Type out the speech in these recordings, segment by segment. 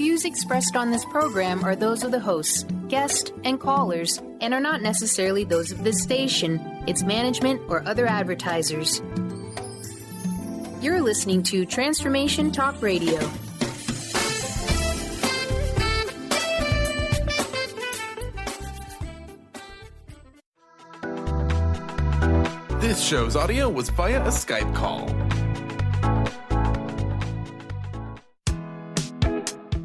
views expressed on this program are those of the hosts, guests, and callers, and are not necessarily those of this station, its management, or other advertisers. You're listening to Transformation Talk Radio. This show's audio was via a Skype call.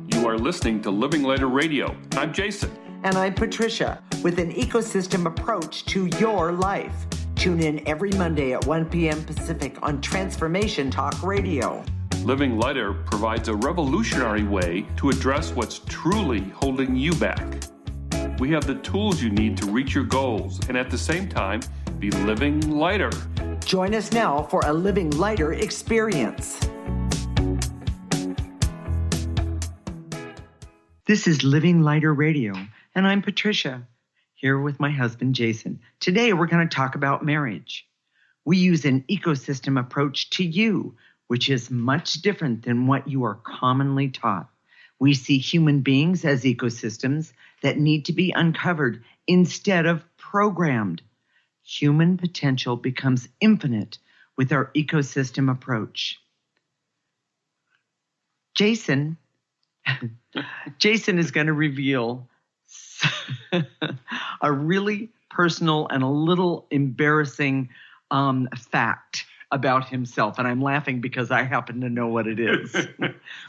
You are listening to Living Lighter Radio. I'm Jason. And I'm Patricia, with an ecosystem approach to your life. Tune in every Monday at 1 p.m. Pacific on Transformation Talk Radio. Living Lighter provides a revolutionary way to address what's truly holding you back. We have the tools you need to reach your goals and at the same time be living lighter. Join us now for a Living Lighter experience. This is Living Lighter Radio, and I'm Patricia, here with my husband, Jason. Today, we're going to talk about marriage. We use an ecosystem approach to you, which is much different than what you are commonly taught. We see human beings as ecosystems that need to be uncovered instead of programmed. Human potential becomes infinite with our ecosystem approach. Jason is going to reveal a really personal and a little embarrassing fact about himself. And I'm laughing because I happen to know what it is.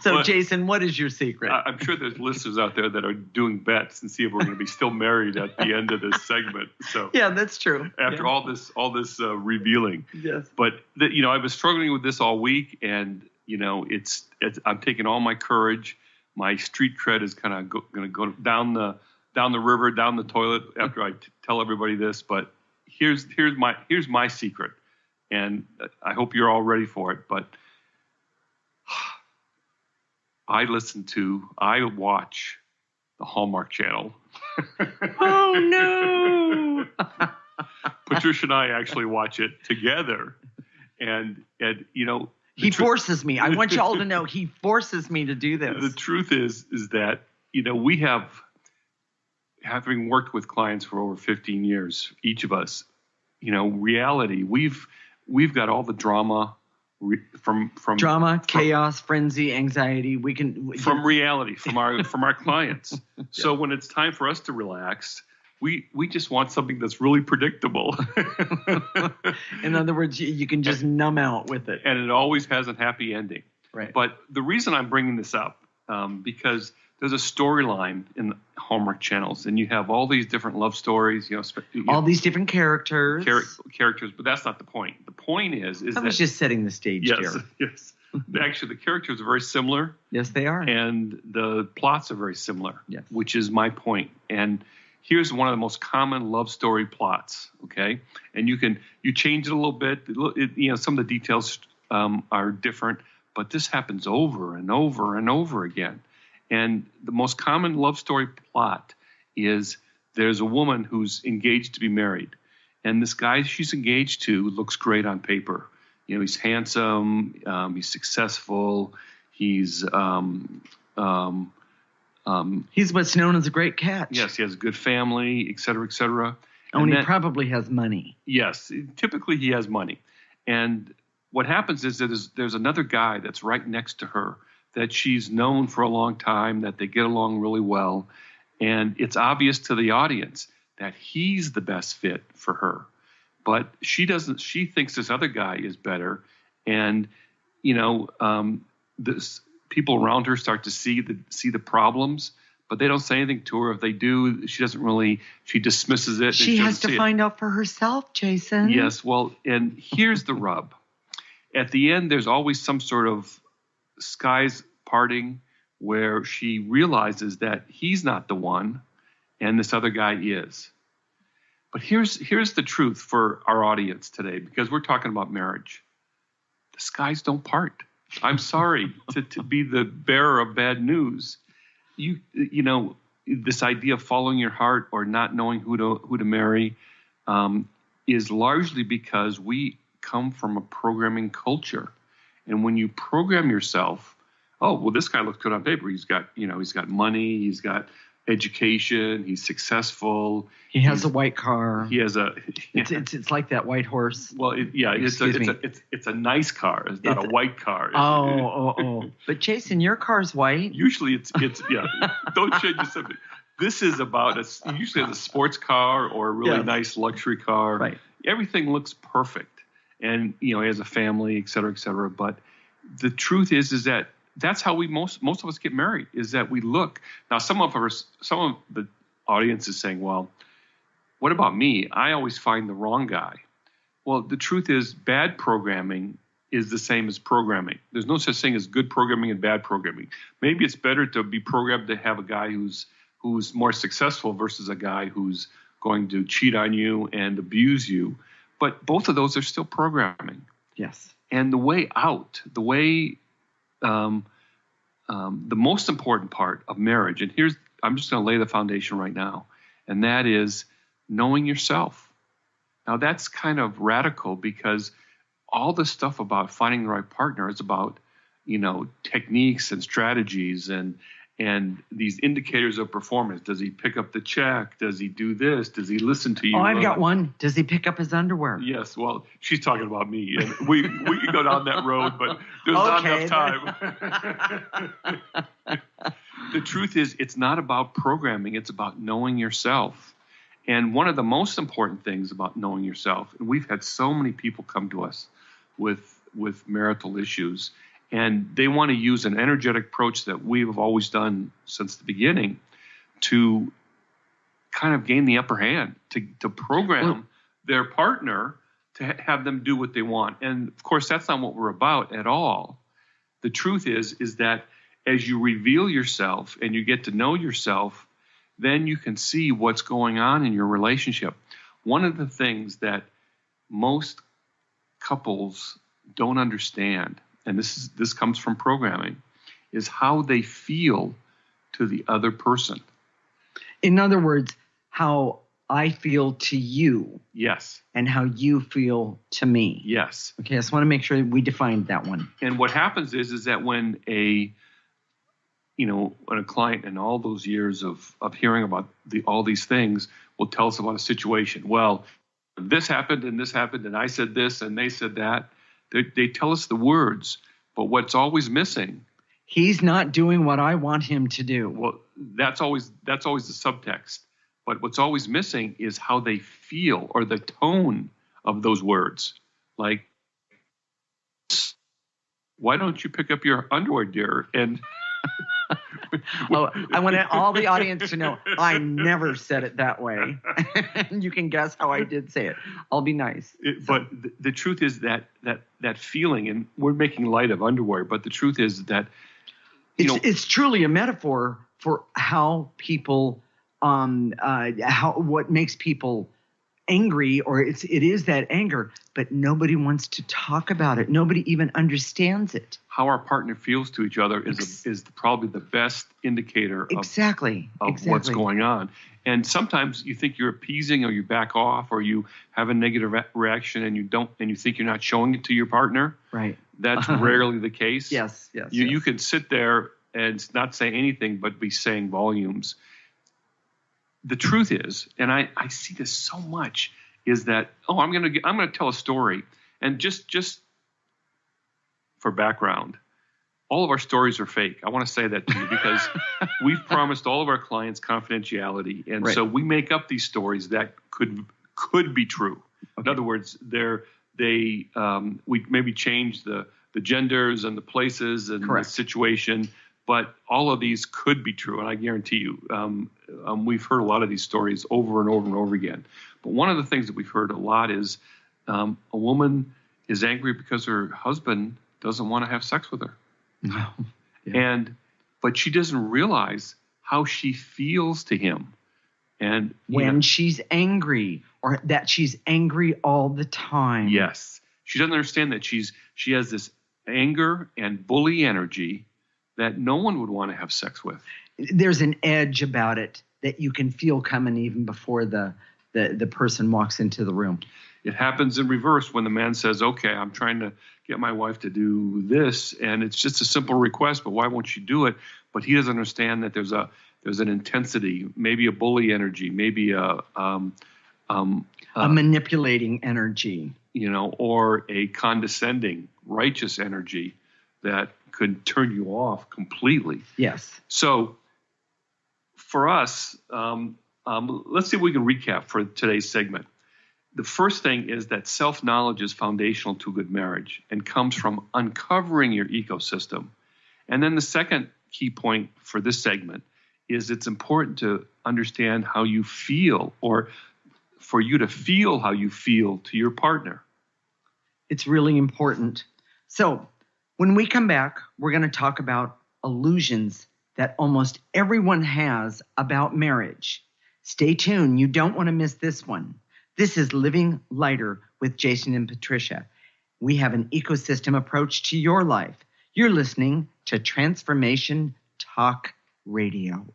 So, well, Jason, what is your secret? I'm sure there's listeners out there that are doing bets and see if we're going to be still married at the end of this segment. So yeah, that's true. After all this revealing. Yes. But, I was struggling with this all week, and, it's I'm taking all my courage. My street cred is kind of going to go down the river, down the toilet after I tell everybody this. But here's my secret, and I hope you're all ready for it. But I watch the Hallmark Channel. Oh no! Patricia and I actually watch it together, and he forces me. I want you all to know he forces me to do this. The truth is that, we having worked with clients for over 15 years, each of us, reality, we've got all the drama from drama, chaos, frenzy, anxiety. From reality, from our clients. Yeah. So when it's time for us to relax, we just want something that's really predictable. In other words, you can just numb out with it. And it always has a happy ending. Right. But the reason I'm bringing this up, because there's a storyline in the Hallmark channels, and you have all these different love stories, all these different characters. Characters, but that's not the point. The point is I was just setting the stage, yes, dear. Yes. Actually, the characters are very similar. Yes, they are. And the plots are very similar. Yes. Which is my point. And here's one of the most common love story plots, okay? And you change it a little bit. Some of the details are different, but this happens over and over and over again. And the most common love story plot is there's a woman who's engaged to be married. And this guy she's engaged to looks great on paper. He's handsome, he's successful, he's what's known as a great catch. Yes, he has a good family, et cetera, et cetera. And he probably has money. Yes, typically he has money. And what happens is that there's another guy that's right next to her that she's known for a long time, that they get along really well. And it's obvious to the audience that he's the best fit for her. But she thinks this other guy is better. And, people around her start to see the problems, but they don't say anything to her. If they do, she dismisses it. She has to find out for herself, Jason. Yes, well, and here's the rub. At the end, there's always some sort of skies parting where she realizes that he's not the one and this other guy is. But here's the truth for our audience today, because we're talking about marriage. The skies don't part. I'm sorry to be the bearer of bad news. This idea of following your heart or not knowing who to marry is largely because we come from a programming culture. And when you program yourself oh, well, this guy looks good on paper. He's got money, he's got education, he's successful. He has a white car. He has a. It's like that white horse. Well, it's a nice car. It's not a white car. Oh. But Jason, your car's white. Usually it's yeah. Don't change yourself. This is about usually a sports car or a really nice luxury car. Right. Everything looks perfect, and he has a family, et cetera, et cetera. But the truth is that that's how most of us get married. Is that we look now. Some of the audience is saying, well, what about me? I always find the wrong guy. Well, the truth is bad programming is the same as programming. There's no such thing as good programming and bad programming. Maybe it's better to be programmed to have a guy who's more successful versus a guy who's going to cheat on you and abuse you. But both of those are still programming. Yes. And the way out, the most important part of marriage, and I'm just going to lay the foundation right now, and that is knowing yourself. Now that's kind of radical because all the stuff about finding the right partner is about, techniques and strategies and these indicators of performance. Does he pick up the check? Does he do this? Does he listen to you? Oh, I've got one. Does he pick up his underwear? Yes. Well, she's talking about me, and we can go down that road, but there's not enough time. The truth is, it's not about programming. It's about knowing yourself. And one of the most important things about knowing yourself, and we've had so many people come to us with marital issues, and they want to use an energetic approach that we've always done since the beginning to kind of gain the upper hand, to program their partner to have them do what they want. And of course, that's not what we're about at all. The truth is that as you reveal yourself and you get to know yourself, then you can see what's going on in your relationship. One of the things that most couples don't understand, and this comes from programming, is how they feel to the other person. In other words, how I feel to you. Yes. And how you feel to me. Yes. Okay, I just want to make sure we defined that one. And what happens is that when a client in all those years of hearing about all these things will tell us about a situation. Well, this happened and I said this and they said that. They tell us the words, but what's always missing? He's not doing what I want him to do. Well, that's always the subtext. But what's always missing is how they feel or the tone of those words. Like, why don't you pick up your underwear, dear? And I want all the audience to know I never said it that way. You can guess how I did say it. I'll be nice. But the truth is that feeling, and we're making light of underwear, but the truth is that it's truly a metaphor for how people, what makes people angry, or it is that anger, but nobody wants to talk about it. Nobody even understands it. How our partner feels to each other is probably the best indicator of what's going on. And sometimes you think you're appeasing, or you back off, or you have a negative reaction, and you think you're not showing it to your partner. Right. That's rarely the case. Yes. You can sit there and not say anything, but be saying volumes. The truth is, and I see this so much, is that I'm gonna tell a story, and just for background, all of our stories are fake. I want to say that to you because we've promised all of our clients confidentiality, and so we make up these stories that could be true. Okay. In other words, we maybe change the genders and the places and the situation. But all of these could be true, and I guarantee you, we've heard a lot of these stories over and over and over again. But one of the things that we've heard a lot is a woman is angry because her husband doesn't want to have sex with her. No. Yeah. But she doesn't realize how she feels to him. And when she's angry, or that she's angry all the time. Yes. She doesn't understand that she has this anger and bully energy that no one would want to have sex with. There's an edge about it that you can feel coming even before the person walks into the room. It happens in reverse when the man says, okay, I'm trying to get my wife to do this, and it's just a simple request, but why won't you do it? But he doesn't understand that there's an intensity, maybe a bully energy, maybe a manipulating energy, or a condescending, righteous energy that could turn you off completely. Yes. So for us, let's see if we can recap for today's segment. The first thing is that self-knowledge is foundational to good marriage and comes from uncovering your ecosystem. And then the second key point for this segment is it's important to understand how you feel, or for you to feel how you feel to your partner. It's really important. So when we come back, we're going to talk about illusions that almost everyone has about marriage. Stay tuned. You don't want to miss this one. This is Living Lighter with Jason and Patricia. We have an ecosystem approach to your life. You're listening to Transformation Talk Radio.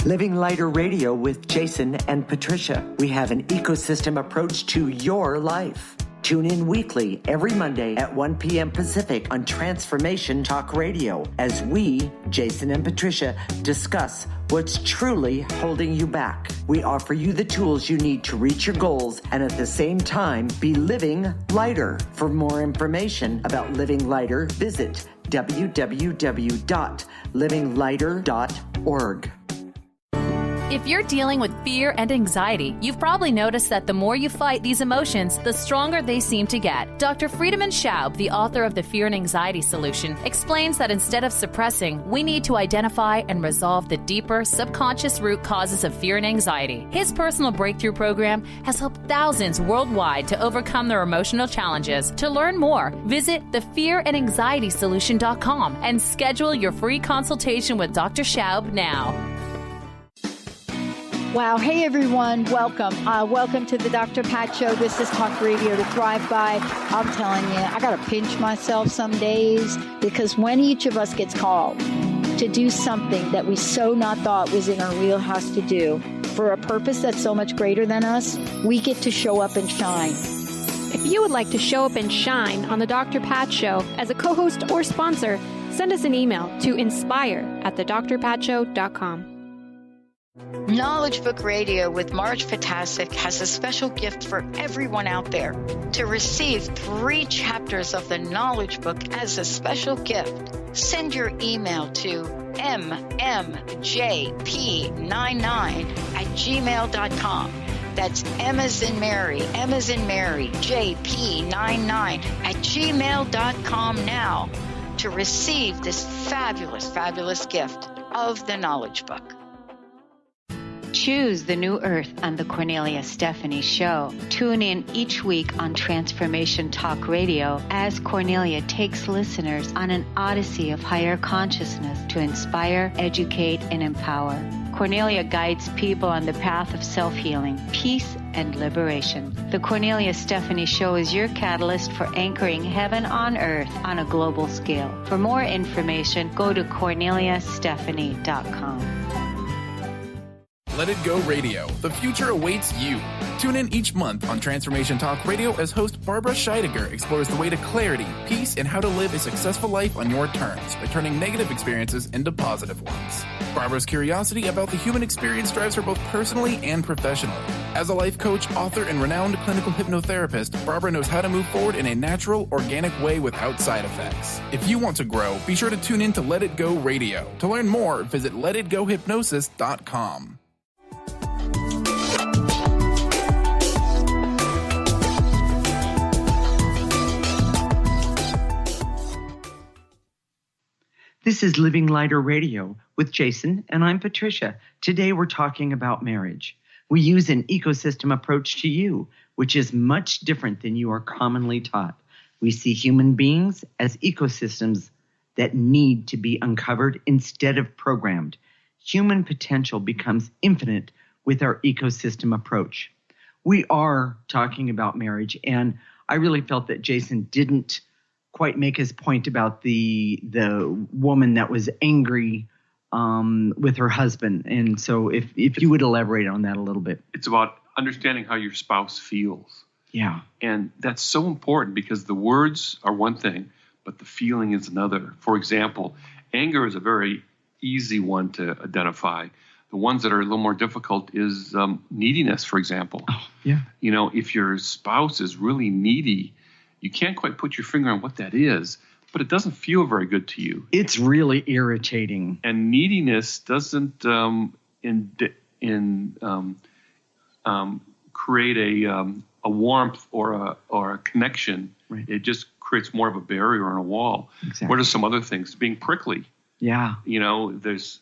Living Lighter Radio with Jason and Patricia. We have an ecosystem approach to your life. Tune in weekly every Monday at 1 p.m. Pacific on Transformation Talk Radio as we, Jason and Patricia, discuss what's truly holding you back. We offer you the tools you need to reach your goals and at the same time be living lighter. For more information about Living Lighter, visit www.livinglighter.org. If you're dealing with fear and anxiety, you've probably noticed that the more you fight these emotions, the stronger they seem to get. Dr. Friedemann Schaub, the author of The Fear and Anxiety Solution, explains that instead of suppressing, we need to identify and resolve the deeper, subconscious root causes of fear and anxiety. His personal breakthrough program has helped thousands worldwide to overcome their emotional challenges. To learn more, visit thefearandanxietysolution.com and schedule your free consultation with Dr. Schaub now. Wow. Hey, everyone. Welcome. Welcome to the Dr. Pat Show. This is Talk Radio to Thrive By. I'm telling you, I got to pinch myself some days because when each of us gets called to do something that we so not thought was in our wheelhouse to do for a purpose that's so much greater than us, we get to show up and shine. If you would like to show up and shine on the Dr. Pat Show as a co-host or sponsor, send us an email to inspire@thedrpatshow.com. Knowledge Book Radio with Marge Fatasic has a special gift for everyone out there. To receive 3 chapters of the Knowledge Book as a special gift, send your email to mmjp99@gmail.com. That's M as in Mary, JP99@gmail.com now to receive this fabulous, fabulous gift of the Knowledge Book. Choose the new earth on the Cornelia Stephanie Show. Tune in each week on Transformation Talk Radio as Cornelia takes listeners on an odyssey of higher consciousness to inspire, educate, and empower. Cornelia guides people on the path of self-healing, peace, and liberation. The Cornelia Stephanie Show is your catalyst for anchoring heaven on earth on a global scale. For more information, go to corneliastephanie.com. Let It Go Radio. The future awaits you. Tune in each month on Transformation Talk Radio as host Barbara Scheidegger explores the way to clarity, peace, and how to live a successful life on your terms by turning negative experiences into positive ones. Barbara's curiosity about the human experience drives her both personally and professionally. As a life coach, author, and renowned clinical hypnotherapist, Barbara knows how to move forward in a natural, organic way without side effects. If you want to grow, be sure to tune in to Let It Go Radio. To learn more, visit letitgohypnosis.com. This is Living Lighter Radio with Jason, and I'm Patricia. Today we're talking about marriage. We use an ecosystem approach to you, which is much different than you are commonly taught. We see human beings as ecosystems that need to be uncovered instead of programmed. Human potential becomes infinite with our ecosystem approach. We are talking about marriage, and I really felt that Jason didn't quite make his point about the woman that was angry with her husband. And so if you would elaborate on that a little bit. It's about understanding how your spouse feels. Yeah. And that's so important because the words are one thing, but the feeling is another. For example, anger is a very easy one to identify. The ones that are a little more difficult is neediness, for example. Oh, yeah. If your spouse is really needy, you can't quite put your finger on what that is, but it doesn't feel very good to you. It's really irritating. And neediness doesn't create a warmth or a connection. Right. It just creates more of a barrier and a wall. Exactly. What are some other things? Being prickly. Yeah. There's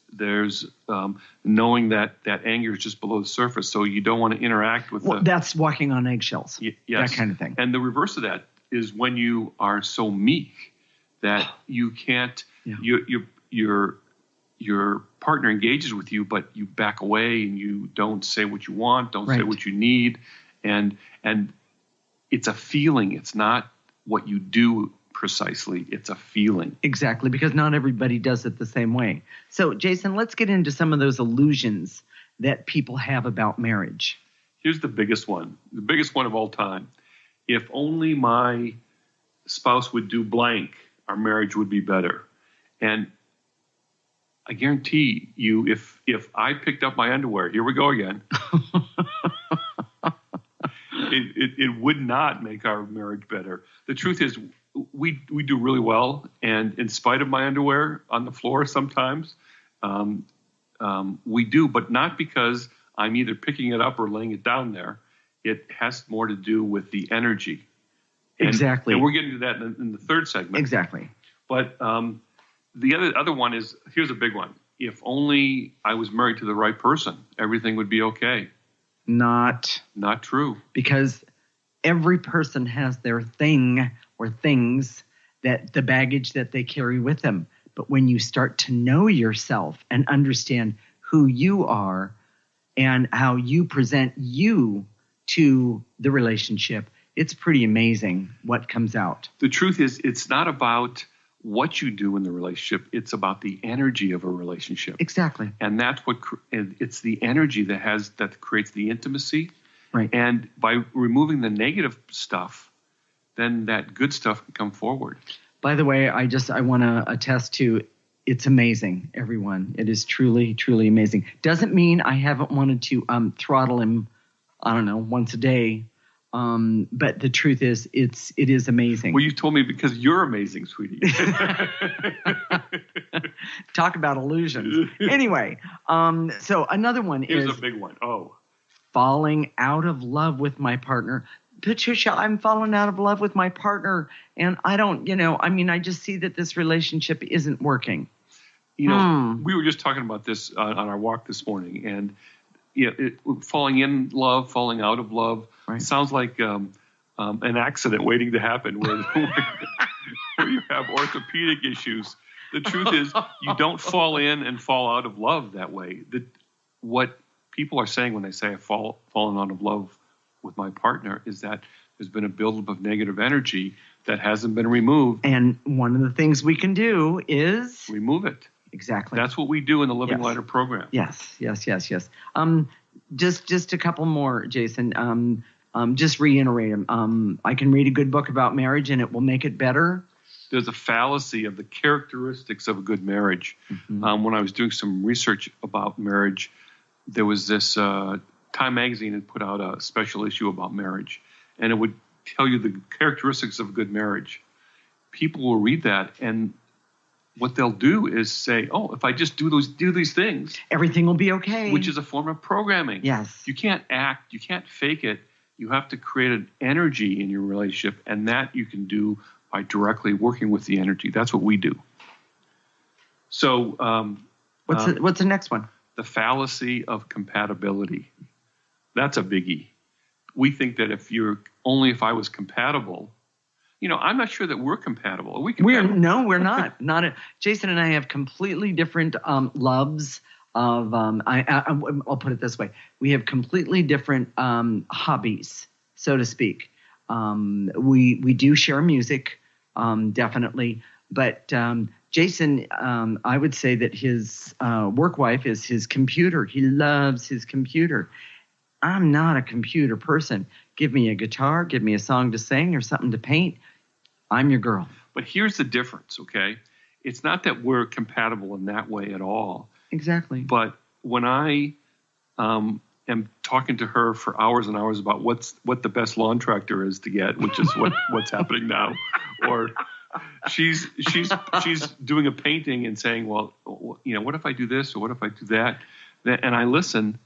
knowing that anger is just below the surface, so you don't want to interact with. That's walking on eggshells. Yes. That kind of thing. And the reverse of that is when you are so meek that you can't. Yeah. Your partner engages with you, but you back away and you don't say what you want, don't say what you need, and it's a feeling. It's not what you do precisely. It's a feeling. Exactly, because not everybody does it the same way. So, Jason, let's get into some of those illusions that people have about marriage. Here's the biggest one of all time. If only my spouse would do blank, our marriage would be better. And I guarantee you, if I picked up my underwear, here we go again, it would not make our marriage better. The truth is, we do really well, and in spite of my underwear on the floor sometimes, we do, but not because I'm either picking it up or laying it down there. It has more to do with the energy. Exactly. And we're getting to that in the third segment. Exactly. But the other one is, here's a big one. If only I was married to the right person, everything would be okay. Not true. Because every person has their thing or things, that the baggage that they carry with them. But when you start to know yourself and understand who you are and how you present you to the relationship, it's pretty amazing what comes out. The truth is, it's not about what you do in the relationship. It's about the energy of a relationship. Exactly. And that's it's the energy that creates the intimacy. Right. And by removing the negative stuff, then that good stuff can come forward. By the way, I want to attest to, it's amazing, everyone. It is truly, truly amazing. Doesn't mean I haven't wanted to throttle him, I don't know, once a day. But the truth is, it is amazing. Well, you told me because you're amazing, sweetie. Talk about illusions. Anyway, so another one Here's a big one. Oh. Falling out of love with my partner. Patricia, I'm falling out of love with my partner, and I don't, I just see that this relationship isn't working. We were just talking about this on our walk this morning, and falling in love, falling out of love, sounds like an accident waiting to happen where you have orthopedic issues. The truth is, you don't fall in and fall out of love that way. What people are saying when they say I've fallen out of love with my partner is that there's been a buildup of negative energy that hasn't been removed. And one of the things we can do is remove it. Exactly. That's what we do in the Living Lighter program. Yes. Just a couple more, Jason. Just reiterate them. I can read a good book about marriage and it will make it better. There's a fallacy of the characteristics of a good marriage. Mm-hmm. When I was doing some research about marriage, there was this Time Magazine had put out a special issue about marriage, and it would tell you the characteristics of a good marriage. People will read that, and what they'll do is say, "Oh, if I just do these things, everything will be okay." Which is a form of programming. Yes. You can't act, you can't fake it. You have to create an energy in your relationship, and that you can do by directly working with the energy. That's what we do. So, what's the next one? The fallacy of compatibility. That's a biggie. We think that if I was compatible, I'm not sure that we're compatible. Are we compatible? We're not. Jason and I have completely different loves of. I'll put it this way: we have completely different hobbies, so to speak. We do share music. definitely. But Jason, I would say that his work wife is his computer. He loves his computer. I'm not a computer person. Give me a guitar, give me a song to sing or something to paint. I'm your girl. But here's the difference, okay? It's not that we're compatible in that way at all. Exactly. But when I am talking to her for hours and hours about what the best lawn tractor is to get, which is what's happening now, or she's doing a painting and saying, well, what if I do this or what if I do that? And I listen.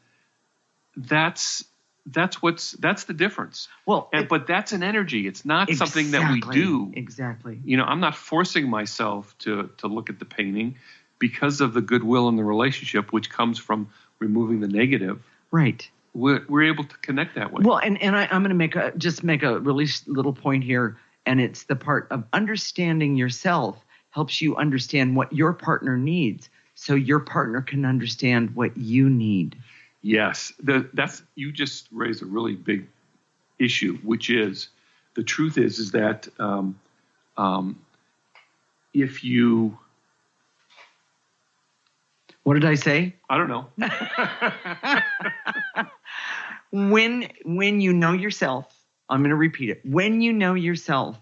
That's the difference. Well, but that's an energy. It's not something that we do. Exactly. I'm not forcing myself to look at the painting because of the goodwill in the relationship, which comes from removing the negative. Right. We're able to connect that way. Well, and I'm going to make a really little point here, and it's the part of understanding yourself helps you understand what your partner needs, so your partner can understand what you need. Yes, you just raised a really big issue, which is the truth is that if you, what did I say? I don't know. When you know yourself, I'm going to repeat it. When you know yourself,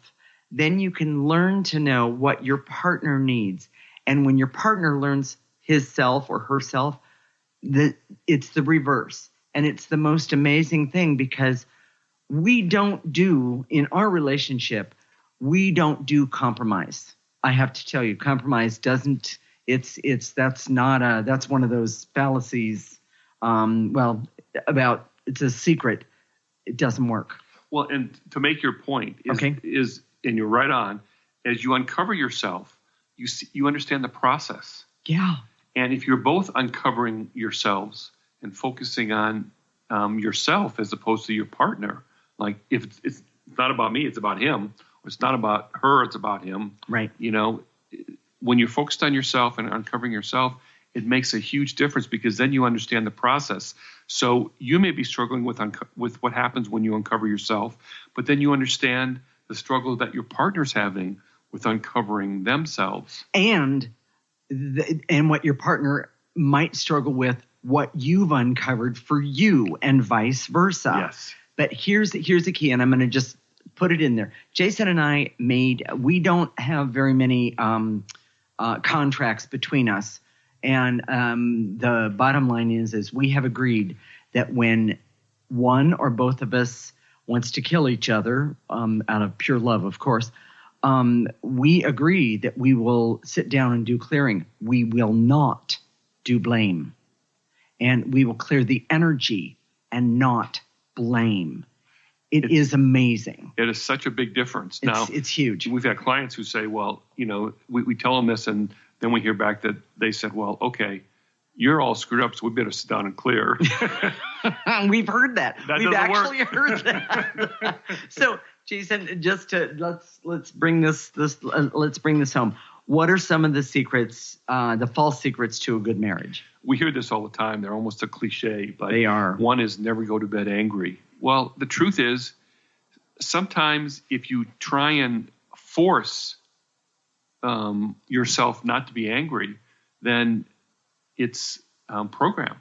then you can learn to know what your partner needs, and when your partner learns his self or herself, it's the reverse. And it's the most amazing thing because in our relationship, we don't do compromise. I have to tell you, compromise doesn't, that's one of those fallacies, it's a secret. It doesn't work. Well, and to make your point is, and you're right on, as you uncover yourself, you understand the process. Yeah. And if you're both uncovering yourselves and focusing on yourself as opposed to your partner, like if it's not about me, it's about him, or it's not about her, it's about him. Right. When you're focused on yourself and uncovering yourself, it makes a huge difference because then you understand the process. So you may be struggling with what happens when you uncover yourself, but then you understand the struggle that your partner's having with uncovering themselves. And what your partner might struggle with, what you've uncovered for you, and vice versa. Yes. But here's the key, and I'm going to just put it in there. Jason and I we don't have very many contracts between us, and the bottom line is we have agreed that when one or both of us wants to kill each other, out of pure love, of course, we agree that we will sit down and do clearing. We will not do blame. And we will clear the energy and not blame. It is amazing. It is such a big difference. Now, it's huge. We've had clients who say, well, we tell them this, and then we hear back that they said, well, okay, you're all screwed up, so we better sit down and clear. We've heard that. We've actually heard that. So, Jason, just to let's bring this home. What are some of the secrets, the false secrets to a good marriage? We hear this all the time. They're almost a cliche, but they are. One is never go to bed angry. Well, the truth is, sometimes if you try and force yourself not to be angry, then it's program.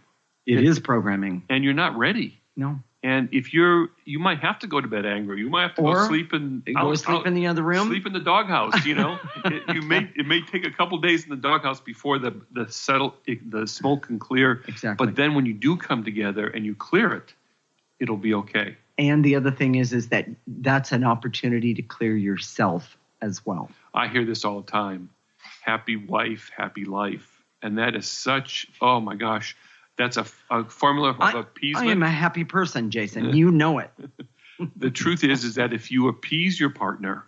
It is programming, and you're not ready. No. And if you might have to go to bed angry. You might have to go sleep in the other room. Sleep in the doghouse. It may take a couple days in the doghouse before the smoke can clear. Exactly. But then when you do come together and you clear it, it'll be okay. And the other thing is that that's an opportunity to clear yourself as well. I hear this all the time. Happy wife, happy life, and that is such. Oh my gosh. That's a formula of appeasement. I am a happy person, Jason. You know it. The truth is that if you appease your partner,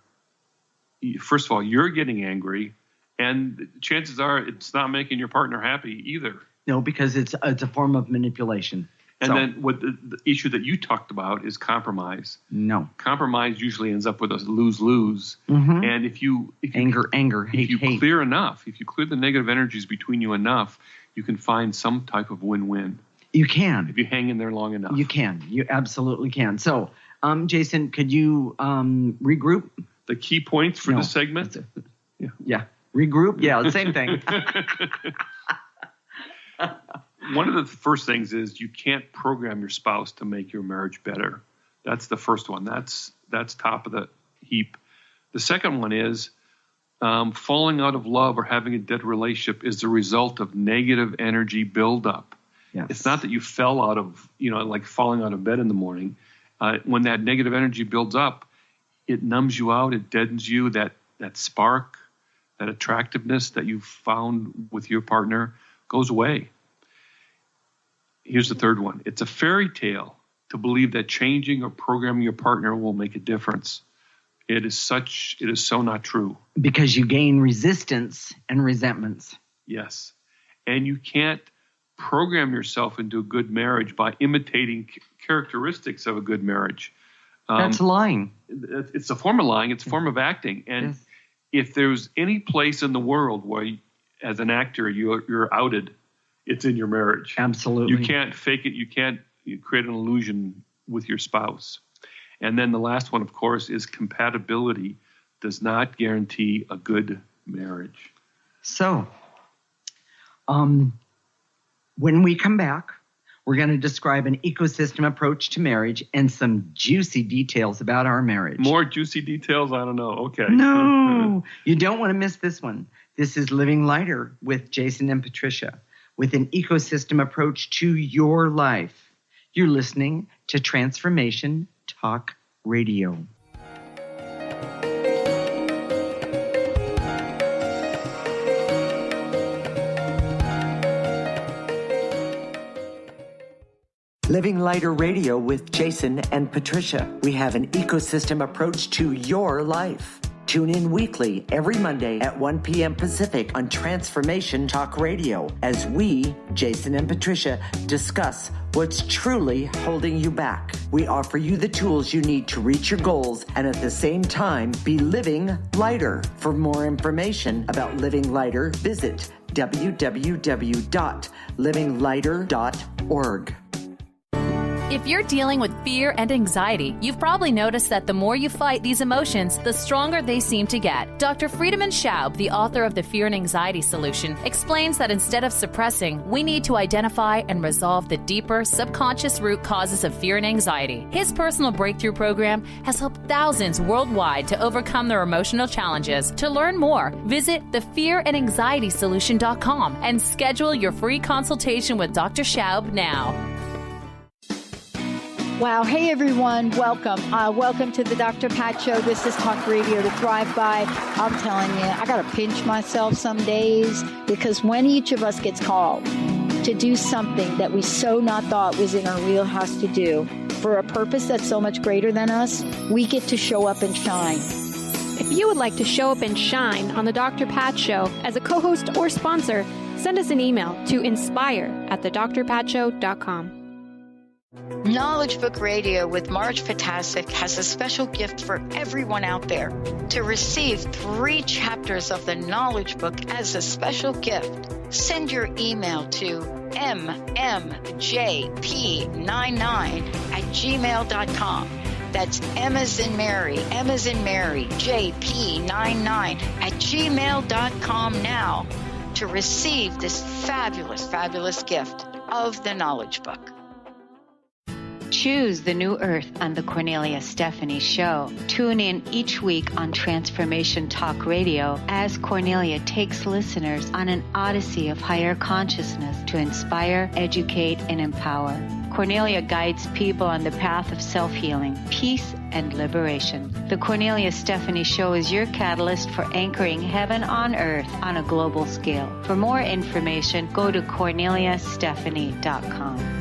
first of all, you're getting angry, and chances are it's not making your partner happy either. No, because it's a form of manipulation. And then what the issue that you talked about is compromise. No. Compromise usually ends up with a lose-lose. Mm-hmm. And if you anger, hate, clear enough, if you clear the negative energies between you enough, you can find some type of win-win. You can. If you hang in there long enough. You can. You absolutely can. So, Jason, could you regroup? the key points for this segment? Yeah. Regroup? Yeah, same thing. One of the first things is you can't program your spouse to make your marriage better. That's the first one. That's top of the heap. The second one is falling out of love or having a dead relationship is the result of negative energy buildup. Yes. It's not that you fell out of, like falling out of bed in the morning. When that negative energy builds up, it numbs you out, it deadens you, that spark, that attractiveness that you found with your partner goes away. Here's the third one. It's a fairy tale to believe that changing or programming your partner will make a difference. It is so not true. Because you gain resistance and resentments. Yes. And you can't program yourself into a good marriage by imitating characteristics of a good marriage. That's lying. It's a form of lying. It's a form of acting. And if there's any place in the world where, as an actor, you're outed, it's in your marriage. Absolutely. You can't fake it. You can't create an illusion with your spouse. And then the last one, of course, is compatibility does not guarantee a good marriage. So, when we come back, we're going to describe an ecosystem approach to marriage and some juicy details about our marriage. More juicy details? I don't know. Okay. No, you don't want to miss this one. This is Living Lighter with Jason and Patricia, with an ecosystem approach to your life. You're listening to Transformation Talk Radio. Living Lighter Radio with Jason and Patricia. We have an ecosystem approach to your life. Tune in weekly every Monday at 1 p.m. Pacific on Transformation Talk Radio as we, Jason and Patricia, discuss what's truly holding you back. We offer you the tools you need to reach your goals and at the same time be living lighter. For more information about Living Lighter, visit www.livinglighter.org. If you're dealing with fear and anxiety, you've probably noticed that the more you fight these emotions, the stronger they seem to get. Dr. Friedemann Schaub, the author of the Fear and Anxiety Solution, explains that instead of suppressing, we need to identify and resolve the deeper, subconscious root causes of fear and anxiety. His personal breakthrough program has helped thousands worldwide to overcome their emotional challenges. To learn more, visit thefearandanxietysolution.com and schedule your free consultation with Dr. Schaub now. Wow. Hey, everyone. Welcome. Welcome to the Dr. Pat Show. This is Talk Radio to Thrive By. I'm telling you, I got to pinch myself some days because when each of us gets called to do something that we so not thought was in our wheelhouse to do for a purpose that's so much greater than us, we get to show up and shine. If you would like to show up and shine on the Dr. Pat Show as a co-host or sponsor, send us an email to inspire@thedrpatshow.com. Knowledge Book Radio with Marge Fatasic has a special gift for everyone out there. To receive 3 chapters of the Knowledge Book as a special gift, send your email to mmjp99@gmail.com. That's M as in Mary, JP99@gmail.com now to receive this fabulous, fabulous gift of the Knowledge Book. Choose the new earth on the Cornelia Stephanie Show. Tune in each week on Transformation Talk Radio as Cornelia takes listeners on an odyssey of higher consciousness to inspire, educate, and empower. Cornelia guides people on the path of self-healing, peace, and liberation. The Cornelia Stephanie Show is your catalyst for anchoring heaven on earth on a global scale. For more information, go to corneliastephanie.com.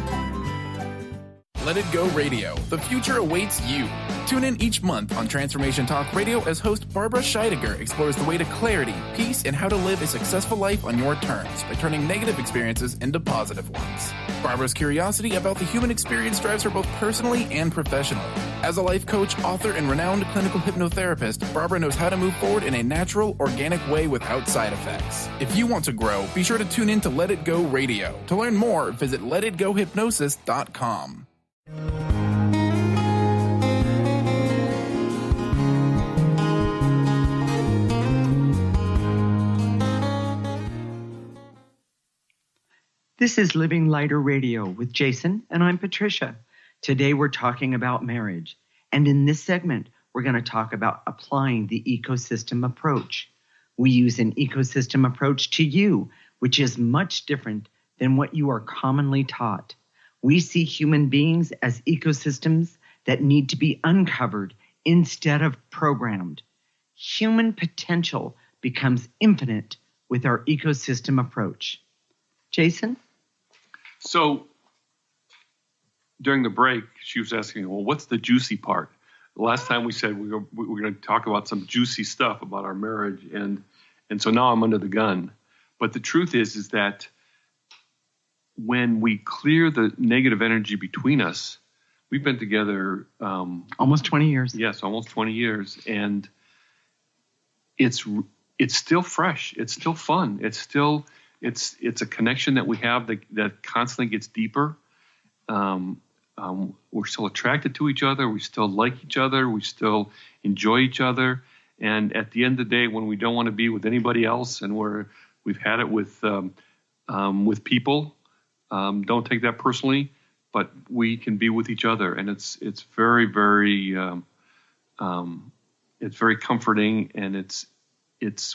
Let It Go Radio. The future awaits you. Tune in each month on Transformation Talk Radio as host Barbara Scheidegger explores the way to clarity, peace, and how to live a successful life on your terms by turning negative experiences into positive ones. Barbara's curiosity about the human experience drives her both personally and professionally. As a life coach, author, and renowned clinical hypnotherapist, Barbara knows how to move forward in a natural, organic way without side effects. If you want to grow, be sure to tune in to Let It Go Radio. To learn more, visit letitgohypnosis.com. This is Living Lighter Radio with Jason, and I'm Patricia. Today we're talking about marriage. And in this segment, we're going to talk about applying the ecosystem approach. We use an ecosystem approach to you, which is much different than what you are commonly taught. We see human beings as ecosystems that need to be uncovered instead of programmed. Human potential becomes infinite with our ecosystem approach. Jason? So during the break, she was asking, well, what's the juicy part? The last time we said we were going to talk about some juicy stuff about our marriage, and so now I'm under the gun. But the truth is that when we clear the negative energy between us, we've been together almost 20 years. Yes, almost 20 years, and it's still fresh. It's still fun. It's a connection that we have that constantly gets deeper. We're still attracted to each other. We still like each other. We still enjoy each other. And at the end of the day, when we don't want to be with anybody else, and we've had it with people, don't take that personally. But we can be with each other, and it's very, very it's very comforting, and it's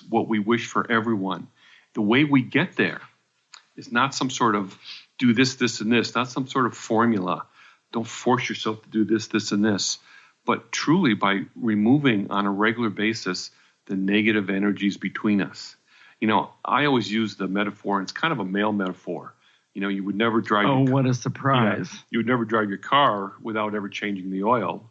what we wish for everyone. The way we get there is not some sort of do this, this, and this, not some sort of formula. Don't force yourself to do this, this, and this, but truly by removing on a regular basis the negative energies between us. You know, I always use the metaphor, and it's kind of a male metaphor. You know, you would never drive. Oh, what a surprise! You would never drive your car without ever changing the oil.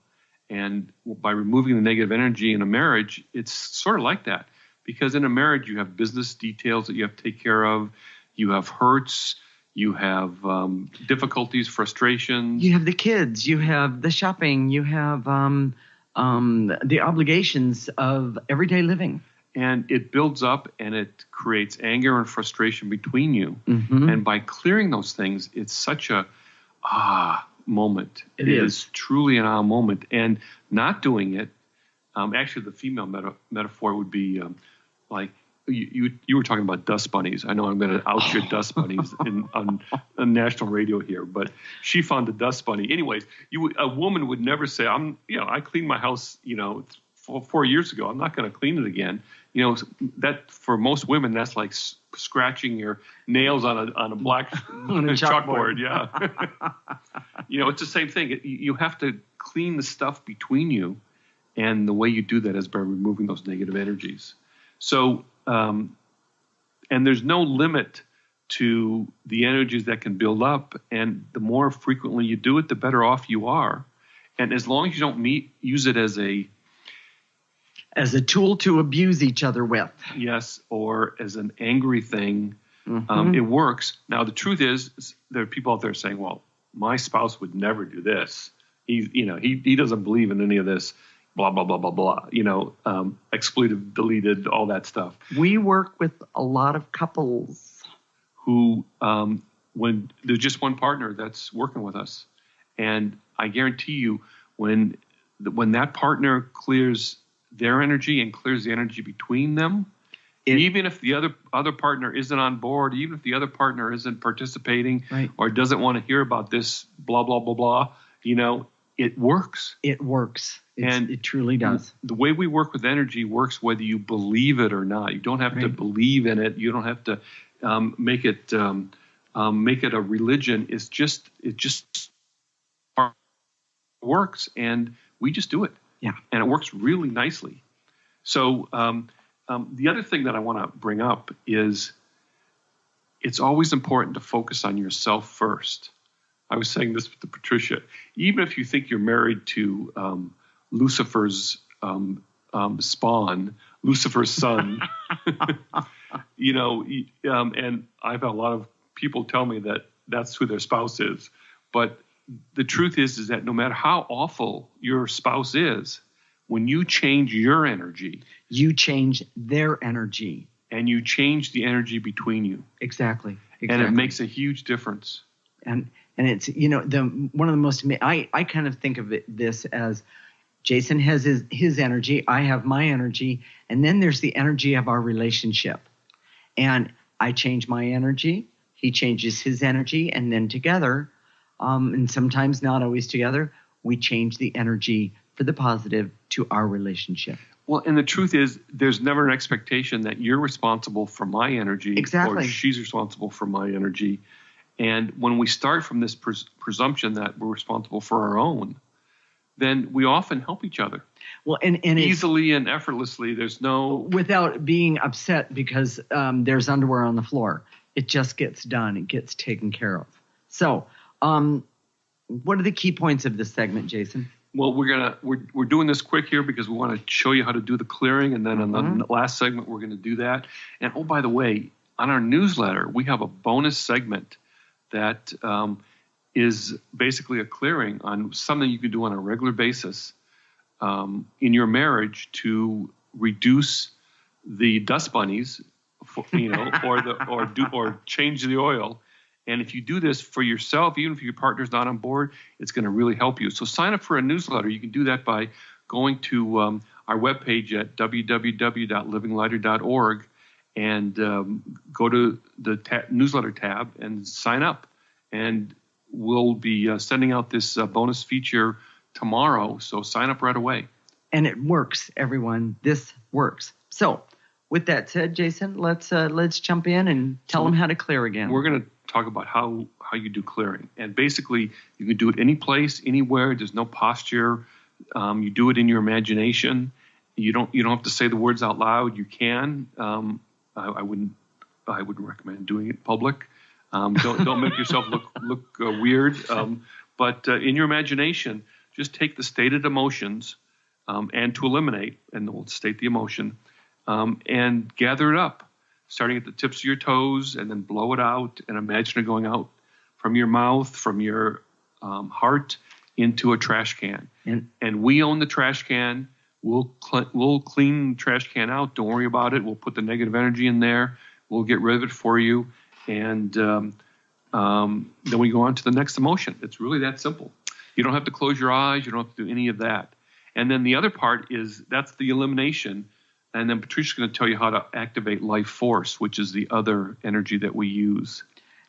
And by removing the negative energy in a marriage, it's sort of like that. Because in a marriage, you have business details that you have to take care of. You have hurts. You have difficulties, frustrations. You have the kids. You have the shopping. You have the obligations of everyday living. And it builds up, and it creates anger and frustration between you. Mm-hmm. And by clearing those things, it's such a moment. It is truly an moment. And not doing it, actually the female metaphor would be like you were talking about dust bunnies. I know I'm going to out your dust bunnies on national radio here, but she found the dust bunny. Anyways, a woman would never say, I cleaned my house, 4 years ago. I'm not going to clean it again. That for most women, that's like scratching your nails on a black on a chalkboard. Yeah. It's the same thing. You have to clean the stuff between you. And the way you do that is by removing those negative energies. So, and there's no limit to the energies that can build up. And the more frequently you do it, the better off you are. And as long as you don't use it as a tool to abuse each other with. Yes, or as an angry thing, mm-hmm. It works. Now, the truth is there are people out there saying, well, my spouse would never do this. He doesn't believe in any of this. Blah, blah, blah, blah, blah, expletive, deleted, all that stuff. We work with a lot of couples who, when there's just one partner that's working with us, and I guarantee you when that partner clears their energy and clears the energy between them, even if the other partner isn't on board, even if the other partner isn't participating right. or doesn't want to hear about this, blah, blah, blah, blah, it works. It works. And it truly does. The way we work with energy works whether you believe it or not. You don't have to believe in it. You don't have to make it a religion. It just works, and we just do it. Yeah, and it works really nicely. So the other thing that I want to bring up is it's always important to focus on yourself first. I was saying this to Patricia. Even if you think you're married to Lucifer's spawn, Lucifer's son, and I've had a lot of people tell me that that's who their spouse is. But the truth is that no matter how awful your spouse is, when you change your energy, you change their energy, and you change the energy between you. Exactly. And it makes a huge difference. And it's one of the most I kind of think of this as Jason has his energy, I have my energy, and then there's the energy of our relationship. And I change my energy, he changes his energy, and then together, and sometimes not always together, we change the energy for the positive to our relationship. Well, and the truth is, there's never an expectation that you're responsible for my energy, exactly, or she's responsible for my energy. And when we start from this presumption that we're responsible for our own, then we often help each other. Well, and easily and effortlessly. There's no, without being upset because there's underwear on the floor. It just gets done. It gets taken care of. So, what are the key points of this segment, Jason? Well, we're doing this quick here because we want to show you how to do the clearing, and then on the last segment we're going to do that. And oh, by the way, on our newsletter we have a bonus segment that is basically a clearing on something you can do on a regular basis in your marriage to reduce the dust bunnies, or change the oil. And if you do this for yourself, even if your partner's not on board, it's going to really help you. So sign up for a newsletter. You can do that by going to our webpage at www.livinglighter.org and go to the newsletter tab and sign up. And we'll be sending out this bonus feature tomorrow. So sign up right away. And it works, everyone. This works. So with that said, Jason, let's jump in and tell them how to clear again. We're going to talk about how you do clearing. And basically, you can do it any place, anywhere. There's no posture. You do it in your imagination. You don't have to say the words out loud. You can. I wouldn't recommend doing it in public. Don't make yourself look weird. But in your imagination, just take the stated emotions and to eliminate, and we'll state the emotion, and gather it up, starting at the tips of your toes, and then blow it out, and imagine it going out from your mouth, from your heart, into a trash can. And we own the trash can. We'll clean the trash can out. Don't worry about it. We'll put the negative energy in there. We'll get rid of it for you. And then we go on to the next emotion. It's really that simple. You don't have to close your eyes. You don't have to do any of that. And then the other part is that's the elimination. And then Patricia's going to tell you how to activate life force, which is the other energy that we use.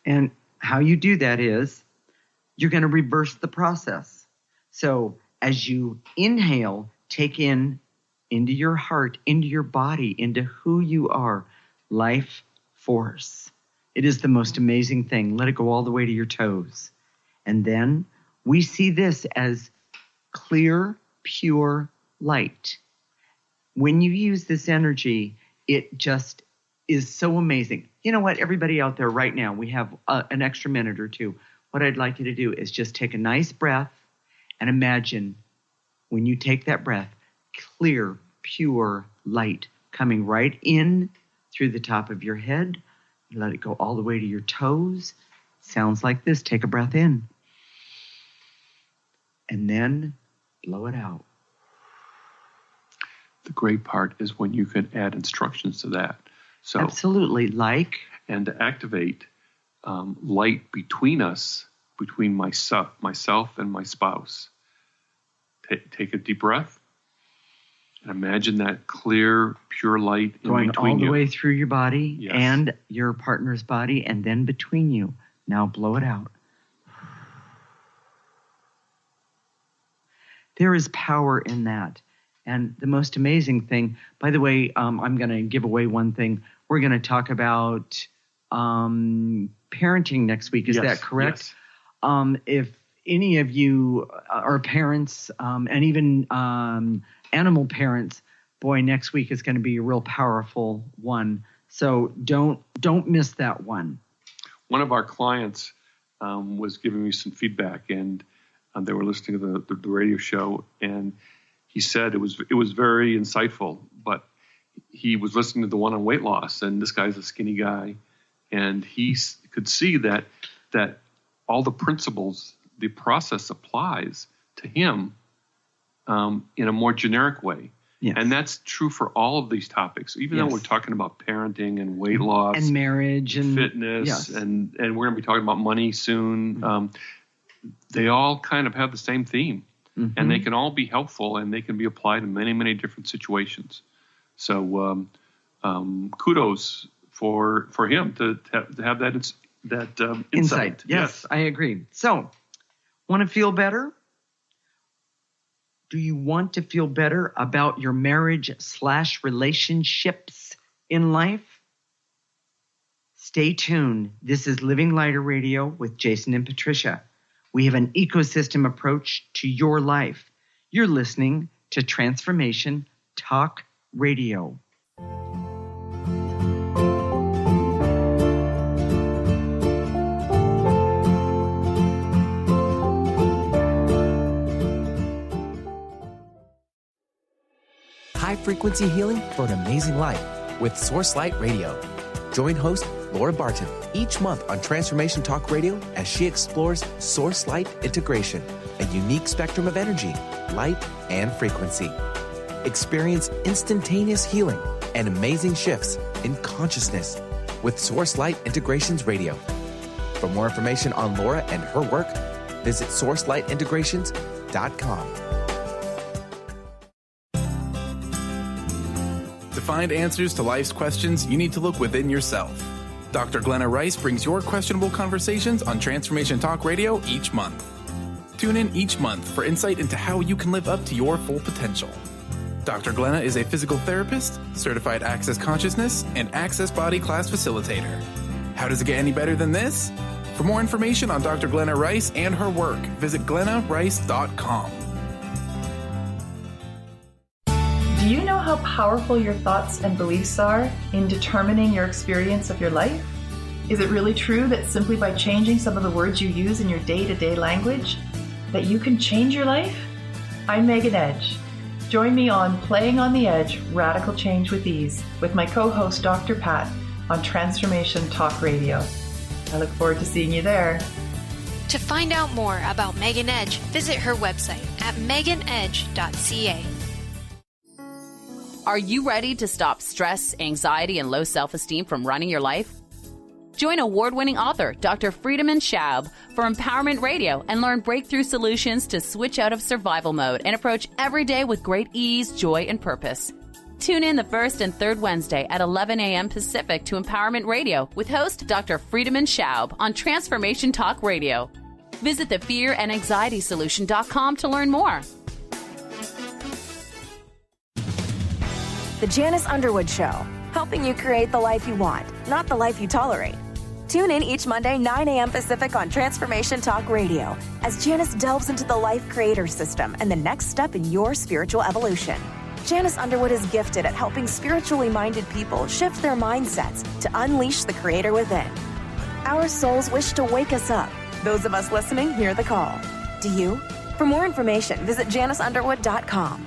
And how you do that is you're going to reverse the process. So as you inhale, take in into your heart, into your body, into who you are, life force. It is the most amazing thing. Let it go all the way to your toes. And then we see this as clear, pure light. When you use this energy, it just is so amazing. You know what? Everybody out there right now, we have an extra minute or two. What I'd like you to do is just take a nice breath and imagine when you take that breath, clear, pure light coming right in through the top of your head. Let it go all the way to your toes. Sounds like this. Take a breath in. And then blow it out. The great part is when you can add instructions to that. So absolutely, like? And to activate light between us, between myself and my spouse. Take a deep breath and imagine that clear, pure light going in between all the you. way through your body, yes, and your partner's body, and then between you. Now blow it out. There is power in that. And the most amazing thing, by the way, I'm going to give away one thing. We're going to talk about parenting next week. Is that correct? Yes. If any of you are parents and even animal parents, boy, next week is going to be a real powerful one. So don't miss that one. One of our clients was giving me some feedback, and they were listening to the radio show, and he said it was very insightful, but he was listening to the one on weight loss, and this guy's a skinny guy, and he could see that all the principles, the process applies to him in a more generic way. Yes. And that's true for all of these topics, even though we're talking about parenting and weight loss and marriage and fitness, and we're going to be talking about money soon. They all kind of have the same theme. Mm-hmm. And they can all be helpful, and they can be applied in many, many different situations. So kudos for him to have that insight. Yes, I agree. So, want to feel better? Do you want to feel better about your marriage/relationships in life? Stay tuned. This is Living Lighter Radio with Jason and Patricia. We have an ecosystem approach to your life. You're listening to Transformation Talk Radio. High-frequency healing for an amazing life with Source Light Radio. Join host Laura Barton each month on Transformation Talk Radio as she explores Source Light integration, a unique spectrum of energy, light, and frequency. Experience instantaneous healing and amazing shifts in consciousness with Source Light Integrations Radio. For more information on Laura and her work, visit sourcelightintegrations.com. To find answers to life's questions, you need to look within yourself. Dr. Glenna Rice brings your questionable conversations on Transformation Talk Radio each month. Tune in each month for insight into how you can live up to your full potential. Dr. Glenna is a physical therapist, certified Access Consciousness, and Access Body Class facilitator. How does it get any better than this? For more information on Dr. Glenna Rice and her work, visit glennarice.com. Do you know how powerful your thoughts and beliefs are in determining your experience of your life? Is it really true that simply by changing some of the words you use in your day-to-day language, that you can change your life? I'm Megan Edge. Join me on Playing on the Edge, Radical Change with Ease, with my co-host Dr. Pat on Transformation Talk Radio. I look forward to seeing you there. To find out more about Megan Edge, visit her website at meganedge.ca. Are you ready to stop stress, anxiety, and low self-esteem from running your life? Join award-winning author Dr. Friedemann Schaub for Empowerment Radio and learn breakthrough solutions to switch out of survival mode and approach every day with great ease, joy, and purpose. Tune in the first and third Wednesday at 11 a.m. Pacific to Empowerment Radio with host Dr. Friedemann Schaub on Transformation Talk Radio. Visit thefearandanxietysolution.com to learn more. The Janice Underwood Show, helping you create the life you want, not the life you tolerate. Tune in each Monday, 9 a.m. Pacific on Transformation Talk Radio as Janice delves into the life creator system and the next step in your spiritual evolution. Janice Underwood is gifted at helping spiritually minded people shift their mindsets to unleash the creator within. Our souls wish to wake us up. Those of us listening hear the call. Do you? For more information, visit janiceunderwood.com.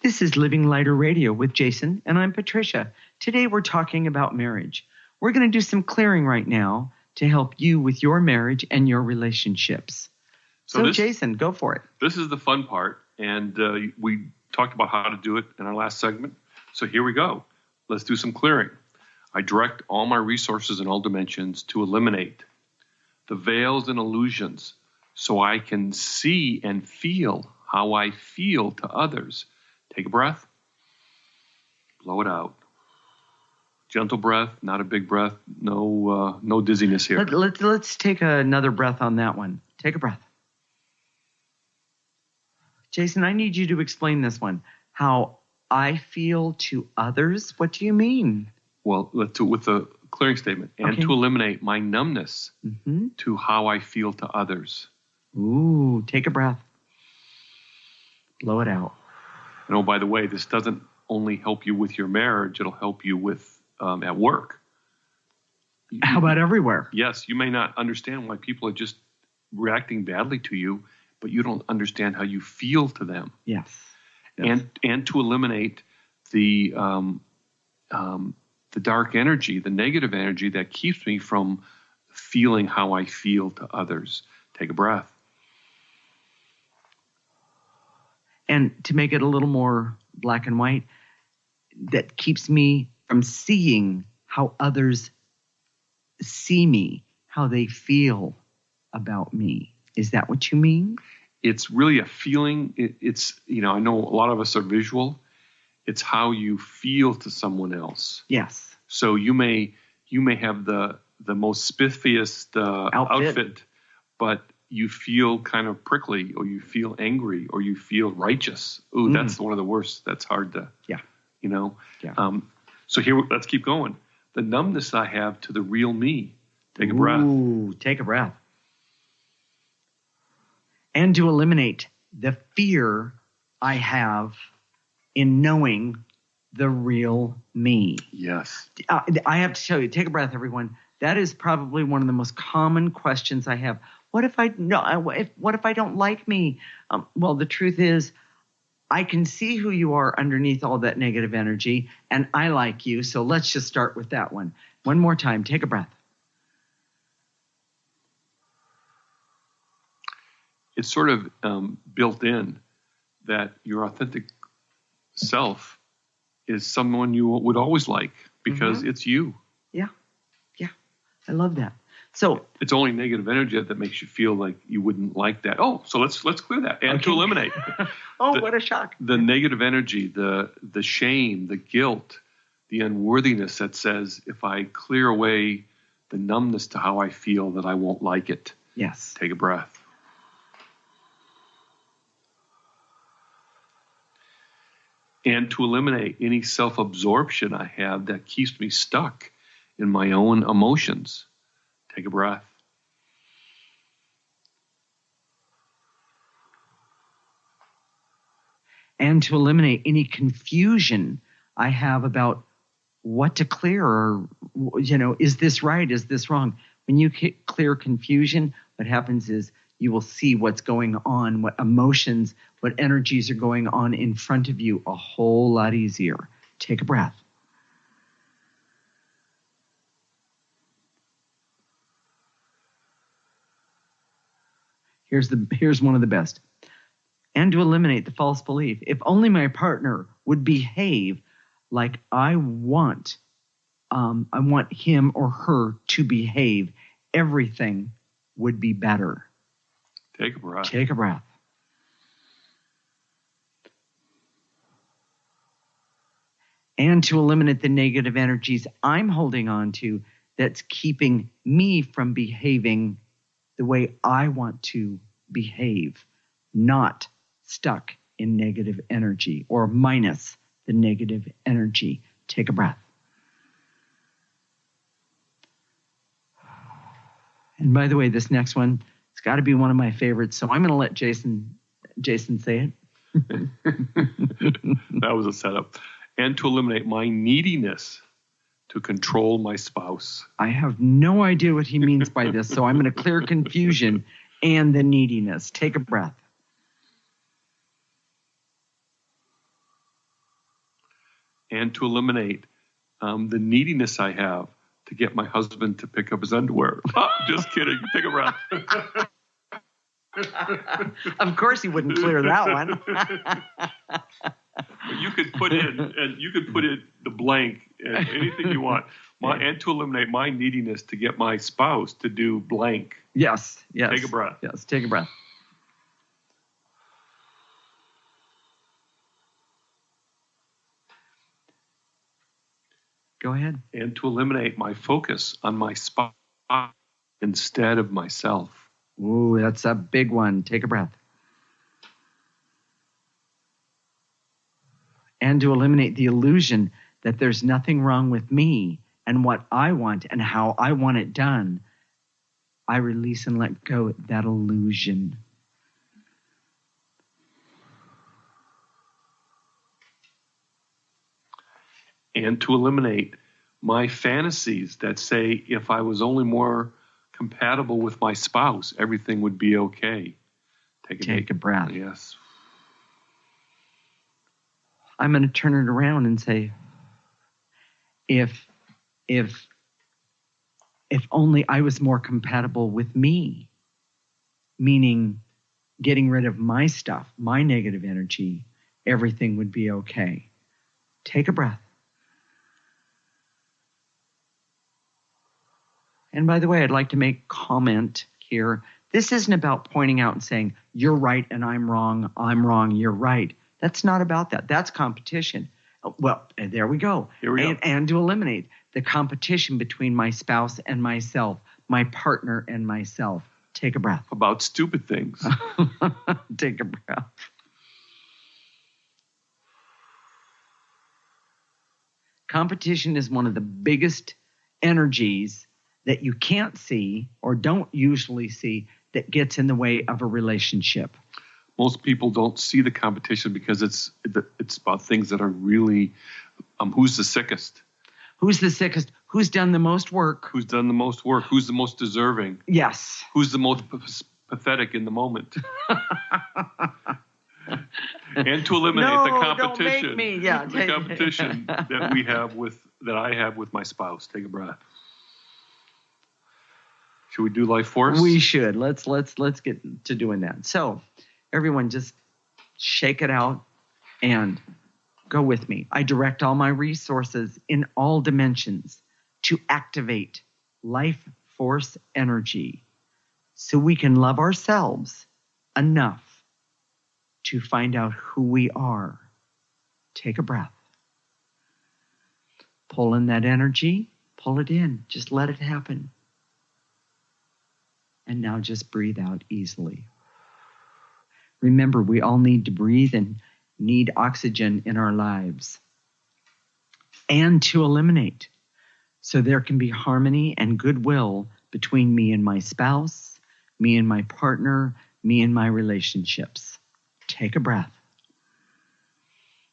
This is Living Lighter Radio with Jason, and I'm Patricia. Today we're talking about marriage. We're going to do some clearing right now to help you with your marriage and your relationships. So Jason, go for it. This is the fun part, and we talked about how to do it in our last segment. So here we go. Let's do some clearing. I direct all my resources in all dimensions to eliminate the veils and illusions so I can see and feel how I feel to others. Take a breath. Blow it out. Gentle breath, not a big breath. No dizziness here. Let's take another breath on that one. Take a breath. Jason, I need you to explain this one. How I feel to others. What do you mean? Well, with the clearing statement. And to eliminate my numbness to how I feel to others. Ooh, take a breath. Blow it out. And oh, by the way, this doesn't only help you with your marriage. It'll help you with at work. How about everywhere? Yes, you may not understand why people are just reacting badly to you, but you don't understand how you feel to them. Yes. And to eliminate the dark energy, the negative energy that keeps me from feeling how I feel to others. Take a breath. And to make it a little more black and white, that keeps me from seeing how others see me, how they feel about me. Is that what you mean? It's really a feeling. It's, I know a lot of us are visual. It's how you feel to someone else. Yes. So you may have the most spiffiest outfit, but you feel kind of prickly, or you feel angry, or you feel righteous. Ooh, that's one of the worst. That's hard to, Yeah. So here, let's keep going. The numbness I have to the real me. Take a breath. Ooh, take a breath. And to eliminate the fear I have in knowing the real me. Yes. I have to tell you, take a breath, everyone. That is probably one of the most common questions I have. What if I don't like me? Well, the truth is, I can see who you are underneath all that negative energy, and I like you. So let's just start with that one. One more time. Take a breath. It's sort of built in that your authentic self is someone you would always like, because it's you. Yeah. I love that. So it's only negative energy that makes you feel like you wouldn't like that. Oh, so let's clear that. And to eliminate. What a shock. The negative energy, the shame, the guilt, the unworthiness that says, if I clear away the numbness to how I feel, that I won't like it. Yes. Take a breath. And to eliminate any self-absorption I have that keeps me stuck in my own emotions. Take a breath. And to eliminate any confusion I have about what to clear, or, is this right? Is this wrong? When you clear confusion, what happens is you will see what's going on, what emotions, what energies are going on in front of you a whole lot easier. Take a breath. Here's one of the best. And to eliminate the false belief. If only my partner would behave like I want him or her to behave, everything would be better. Take a breath. Take a breath. And to eliminate the negative energies I'm holding on to that's keeping me from behaving the way I want to behave, not stuck in negative energy or minus the negative energy. Take a breath. And by the way, this next one, it's got to be one of my favorites, so I'm going to let Jason say it. That was a setup. And to eliminate my neediness to control my spouse. I have no idea what he means by this, so I'm going to clear confusion and the neediness. Take a breath. And to eliminate the neediness I have to get my husband to pick up his underwear. Just kidding. Take a breath. Of course he wouldn't clear that one. You could put in the blank and anything you want. And to eliminate my neediness to get my spouse to do blank. Yes. Take a breath. Yes, take a breath. Go ahead. And to eliminate my focus on my spouse instead of myself. Ooh, that's a big one. Take a breath. And to eliminate the illusion that there's nothing wrong with me and what I want and how I want it done. I release and let go that illusion. And to eliminate my fantasies that say, if I was only more compatible with my spouse, everything would be okay. Take a breath. Yes. I'm going to turn it around and say, if only I was more compatible with me, meaning getting rid of my stuff, my negative energy, everything would be okay. Take a breath. And by the way, I'd like to make comment here This isn't about pointing out and saying, you're right and I'm wrong, you're right. That's not about that. That's competition. Well, and there we go. And to eliminate the competition between my spouse and myself, my partner and myself. Take a breath. About stupid things. Take a breath. Competition is one of the biggest energies that you can't see or don't usually see that gets in the way of a relationship. Most people don't see the competition because it's about things that are really, who's the sickest? Who's the sickest? Who's done the most work? Who's done the most work? Who's the most deserving? Yes. Who's the most pathetic in the moment? And to eliminate the competition, don't make me. Yeah, the competition that I have with my spouse. Take a breath. Should we do life force? We should. Let's get to doing that. So, everyone, just shake it out and go with me. I direct all my resources in all dimensions to activate life force energy so we can love ourselves enough to find out who we are. Take a breath. Pull in that energy. Pull it in. Just let it happen. And now just breathe out easily. Remember, we all need to breathe and need oxygen in our lives. And to eliminate, so there can be harmony and goodwill between me and my spouse, me and my partner, me and my relationships. Take a breath.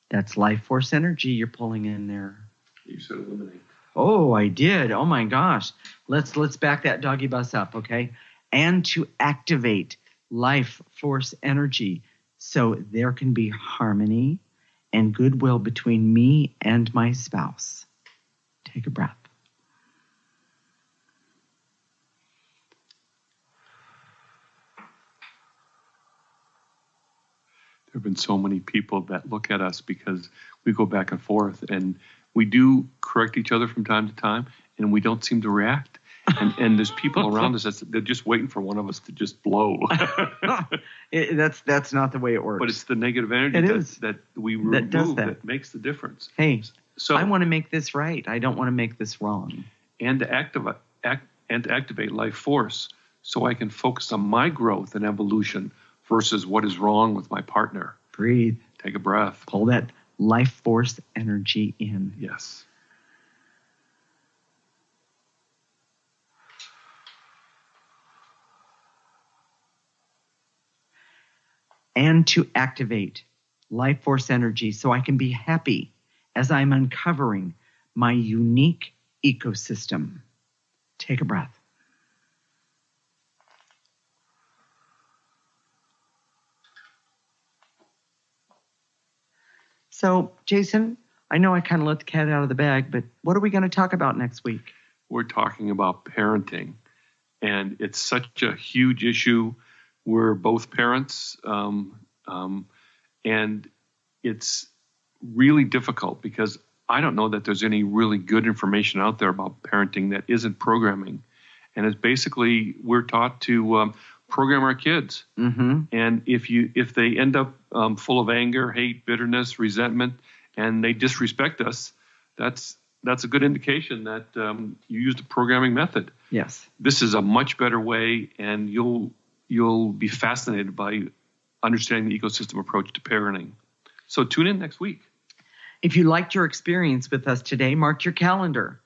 That's life force energy you're pulling in there. You said eliminate. Oh, I did. Oh my gosh. Let's back that doggy bus up, okay? And to activate life force energy so there can be harmony and goodwill between me and my spouse. Take a breath. There have been so many people that look at us because we go back and forth, and we do correct each other from time to time, and we don't seem to react. And there's people around us they're just waiting for one of us to just blow. That's not the way it works. But it's the negative energy that we remove that makes the difference. Hey, so I want to make this right. I don't want to make this wrong. And to activate life force so I can focus on my growth and evolution versus what is wrong with my partner. Breathe. Take a breath. Pull that life force energy in. Yes. And to activate life force energy so I can be happy as I'm uncovering my unique ecosystem. Take a breath. So, Jason, I know I kind of let the cat out of the bag, but what are we going to talk about next week? We're talking about parenting, and it's such a huge issue. We're both parents, and it's really difficult because I don't know that there's any really good information out there about parenting that isn't programming. And it's basically we're taught to program our kids. Mm-hmm. And if they end up full of anger, hate, bitterness, resentment, and they disrespect us, that's a good indication that you used a programming method. Yes. This is a much better way, and you'll be fascinated by understanding the ecosystem approach to parenting. So tune in next week. If you liked your experience with us today, mark your calendar.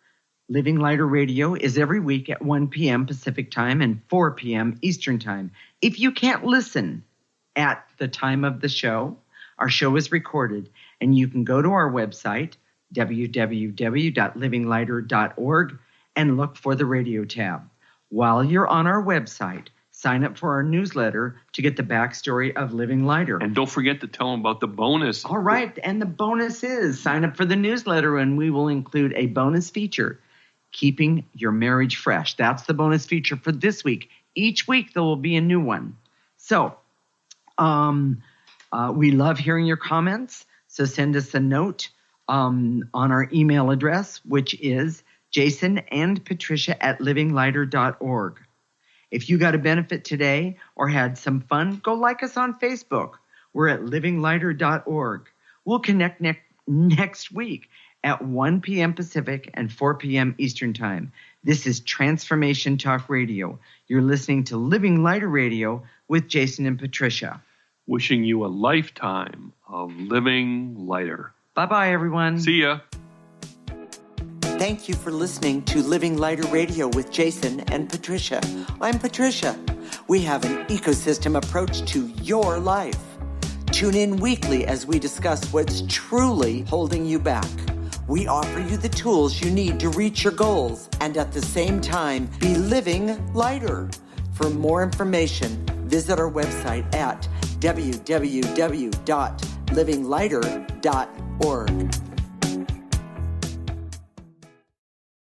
Living Lighter Radio is every week at 1 p.m. Pacific Time and 4 p.m. Eastern Time. If you can't listen at the time of the show, our show is recorded, and you can go to our website, www.livinglighter.org, and look for the radio tab. While you're on our website, sign up for our newsletter to get the backstory of Living Lighter. And don't forget to tell them about the bonus. All right, and the bonus is sign up for the newsletter, and we will include a bonus feature, Keeping Your Marriage Fresh. That's the bonus feature for this week. Each week there will be a new one. So we love hearing your comments, so send us a note on our email address, which is jasonandpatricia@livinglighter.org. If you got a benefit today or had some fun, go like us on Facebook. We're at livinglighter.org. We'll connect next week at 1 p.m. Pacific and 4 p.m. Eastern Time. This is Transformation Talk Radio. You're listening to Living Lighter Radio with Jason and Patricia. Wishing you a lifetime of living lighter. Bye-bye, everyone. See ya. Thank you for listening to Living Lighter Radio with Jason and Patricia. I'm Patricia. We have an ecosystem approach to your life. Tune in weekly as we discuss what's truly holding you back. We offer you the tools you need to reach your goals and at the same time be living lighter. For more information, visit our website at www.livinglighter.org.